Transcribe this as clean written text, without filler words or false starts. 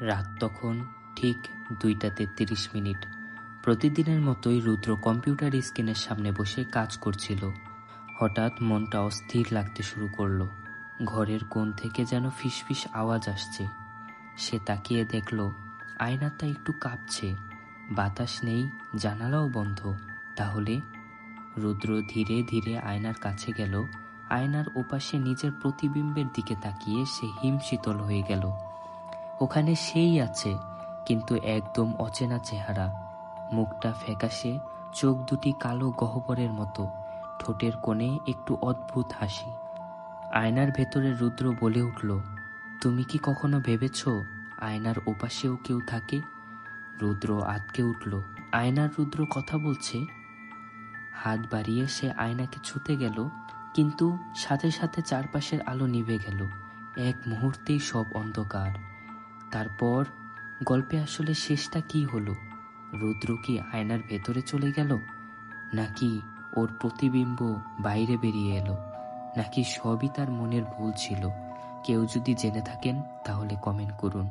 রাত তখন ঠিক 2টা 33 মিনিট। প্রতিদিনের মতোই রুদ্র কম্পিউটার স্ক্রিনের সামনে বসে কাজ করছিল। হঠাৎ মনটা অস্থির লাগতে শুরু করলো। ঘরের কোণ থেকে যেন ফিসফিস আওয়াজ আসছে। সে তাকিয়ে দেখল আয়নাটা একটু কাঁপছে, বাতাস নেই, জানালাও বন্ধ। তাহলে রুদ্র ধীরে ধীরে আয়নার কাছে গেল। আয়নার ওপাশে নিজের প্রতিবিম্বের দিকে তাকিয়ে সে হিমশীতল হয়ে গেল। ওখানে সেই আছে, কিন্তু একদম অচেনা চেহারা। মুখটা ফ্যাকাশে, চোখ দুটি কালো গহ্বরের মতো, ঠোঁটের কোণে একটু অদ্ভুত হাসি। আয়নার ভেতরে রুদ্র বলে উঠল, তুমি কি কখনো ভেবেছ আয়নার ওপাশেও কেউ থাকে? রুদ্র আঁতকে উঠল। আয়নার রুদ্র কথা বলছে। হাত বাড়িয়ে সে আয়নাকে ছুঁতে গেল, কিন্তু সাথে সাথে চারপাশের আলো নিভে গেল। এক মুহূর্তেই সব অন্ধকার। তারপর গল্পে আসলে শেষটা কি হলো? রুদ্র কি আয়নার ভেতরে চলে গেল, নাকি ওর প্রতিবিম্ব বাইরে বেরিয়ে এলো, নাকি সবই তার মনের ভুল ছিল? কেউ যদি জেনে থাকেন তাহলে কমেন্ট করুন।